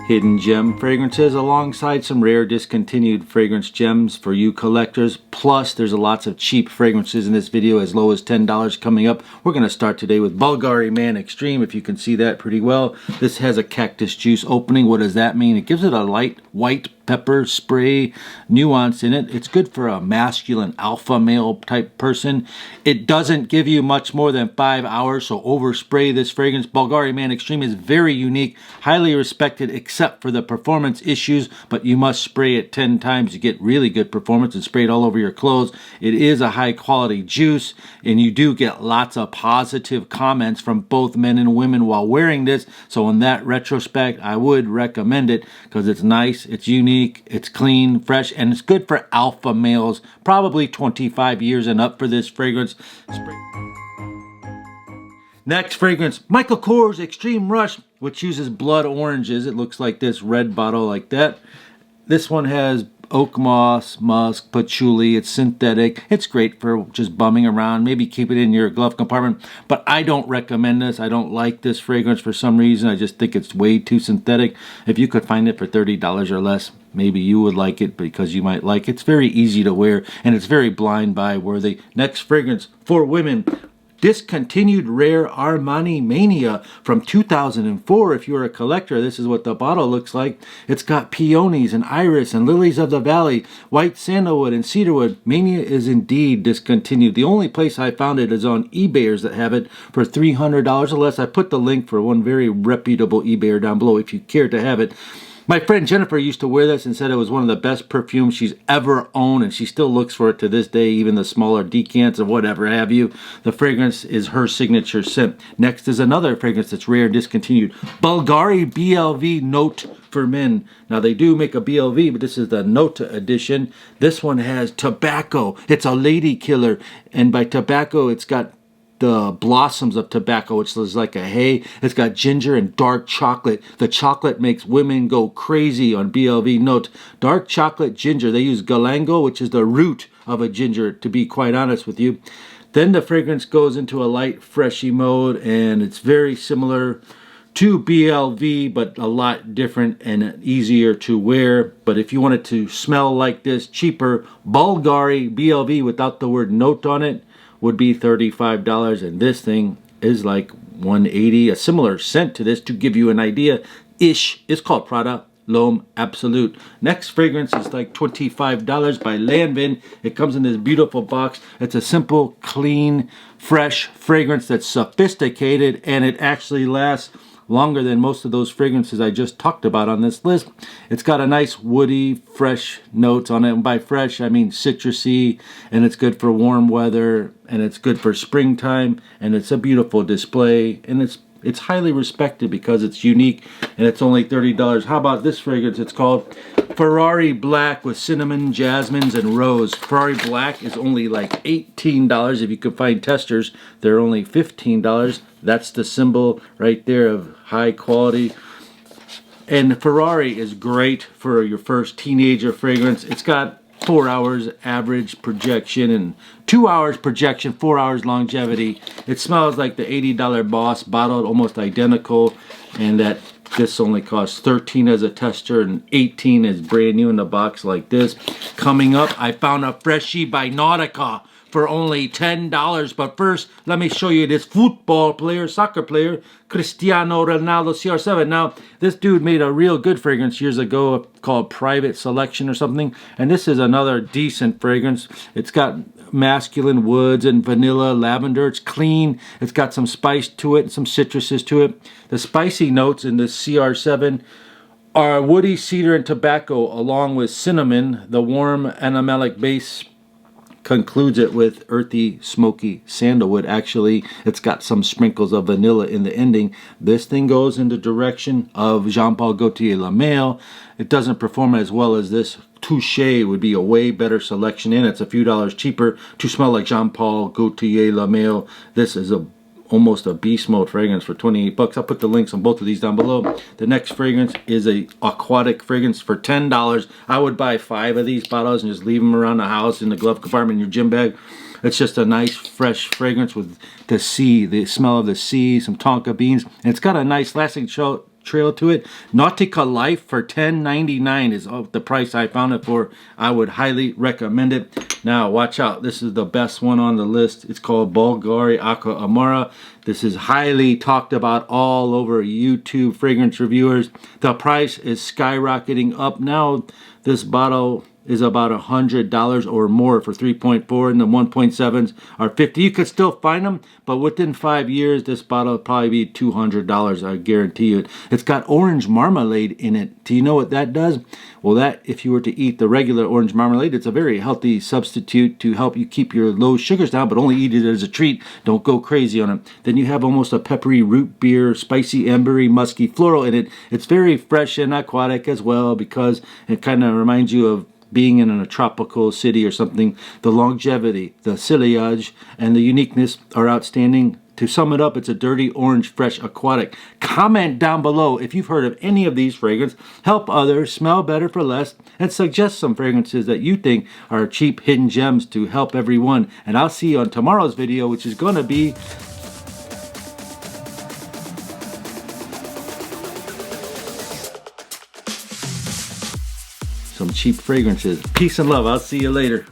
hidden gem fragrances alongside some rare discontinued fragrance gems for you collectors. Plus, there's lots of cheap fragrances in this video, as low as $10 coming up. We're going to start today with Bulgari Man Extreme, if you can see that pretty well. This has a cactus juice opening. What does that mean? It gives it a light white pepper spray nuance in it. It's good for a masculine alpha male type person. It doesn't give you much more than 5 hours, so overspray this fragrance. Bulgari Man Extreme is very unique, highly respected except for the performance issues, but you must spray it 10 times to get really good performance and spray it all over your clothes. It is a high quality juice, and you do get lots of positive comments from both men and women while wearing this. So in that retrospect, I would recommend it because it's nice, it's unique, it's clean, fresh, and it's good for alpha males, probably 25 years and up for this fragrance. Next fragrance, Michael Kors Extreme Rush, which uses blood oranges. It looks like this red bottle like that. This one has oak moss, musk, patchouli. It's synthetic. It's great for just bumming around. Maybe keep it in your glove compartment. But I don't recommend this. I don't like this fragrance for some reason. I just think it's way too synthetic. If you could find it for $30 or less, maybe you would like it because you might like it. It's very easy to wear, and it's very blind buy worthy. Next fragrance for women, discontinued rare Armani Mania from 2004. If you're a collector, this is what the bottle looks like. It's got peonies and iris and lilies of the valley, white sandalwood and cedarwood. Mania is indeed discontinued. The only place I found it is on eBayers that have it for $300 or less. I put the link for one very reputable eBayer down below if you care to have it. My friend Jennifer used to wear this and said it was one of the best perfumes she's ever owned, and she still looks for it to this day, even the smaller decants or whatever have you. The fragrance is her signature scent. Next is another fragrance that's rare and discontinued, Bulgari Blv Note for men. Now they do make a BLV, but this is the Note edition. This one has tobacco. It's a lady killer, and by tobacco it's got the blossoms of tobacco, which is like a hay. It's got ginger and dark chocolate. The chocolate makes women go crazy on BLV Note. Dark chocolate ginger. They use galangal, which is the root of a ginger, to be quite honest with you. Then the fragrance goes into a light freshy mode, and it's very similar to BLV, but a lot different and easier to wear. But if you want it to smell like this, cheaper, Bulgari BLV without the word note on it would be $35, and this thing is like $180. A similar scent to this, to give you an idea, ish, is called Prada L'Homme Absolute. Next fragrance is like $25 by Lanvin. It comes in this beautiful box. It's a simple, clean, fresh fragrance that's sophisticated, and it actually lasts longer than most of those fragrances I just talked about on this list. It's got a nice woody, fresh notes on it. And by fresh, I mean citrusy, and it's good for warm weather, and it's good for springtime, and it's a beautiful display, and it's highly respected because it's unique, and it's only $30. How about this fragrance? It's called Ferrari Black with cinnamon, jasmines, and rose. Ferrari Black is only like $18. If you can find testers, they're only $15. That's the symbol right there of high quality. And Ferrari is great for your first teenager fragrance. It's got 4 hours average projection and 2 hours projection, 4 hours longevity. It smells like the $80 Boss bottle, almost identical, and that this only costs $13 as a tester and $18 is brand new in the box like this. Coming up, I found a freshie by Nautica for only $10. But first, let me show you this football player, soccer player, Cristiano Ronaldo Cr7. Now, this dude made a real good fragrance years ago called Private Selection or something. And this is another decent fragrance. It's got masculine woods and vanilla, lavender. It's clean. It's got some spice to it and some citruses to it. The spicy notes in this Cr7 are woody, cedar, and tobacco, along with cinnamon. The warm animalic base concludes it with earthy, smoky sandalwood. Actually, it's got some sprinkles of vanilla in the ending. This thing goes in the direction of Jean-Paul Gaultier Le Male. It doesn't perform as well as this. Touché would be a way better selection, and it's a few dollars cheaper to smell like Jean-Paul Gaultier Le Male. This is almost a beast mode fragrance for 28 bucks. I'll put the links on both of these down below. The next fragrance is a aquatic fragrance for $10. I would buy 5 of these bottles and just leave them around the house in the glove compartment in your gym bag. It's just a nice fresh fragrance with the sea, the smell of the sea, some tonka beans, and it's got a nice lasting trail to it. Nautica Life for $10.99 is the price I found it for. I would highly recommend it. Now watch out, this is the best one on the list. It's called Bulgari Akka Amara. This is highly talked about all over YouTube fragrance reviewers. The price is skyrocketing up now. This bottle is about $100 or more for 3.4, and the 1.7s are $50. You could still find them, but within 5 years, this bottle will probably be $200. I guarantee you it. It's got orange marmalade in it. Do you know what that does? Well, that, if you were to eat the regular orange marmalade, it's a very healthy substitute to help you keep your low sugars down, but only eat it as a treat. Don't go crazy on it. Then you have almost a peppery root beer, spicy, ambery, musky, floral in it. It's very fresh and aquatic as well because it kind of reminds you of being in a tropical city or something. The longevity, the sillage, and the uniqueness are outstanding. To sum it up, it's a dirty orange, fresh, aquatic. Comment down below if you've heard of any of these fragrances. Help others smell better for less, and suggest some fragrances that you think are cheap hidden gems to help everyone. And I'll see you on tomorrow's video, which is going to be some cheap fragrances. Peace and love. I'll see you later.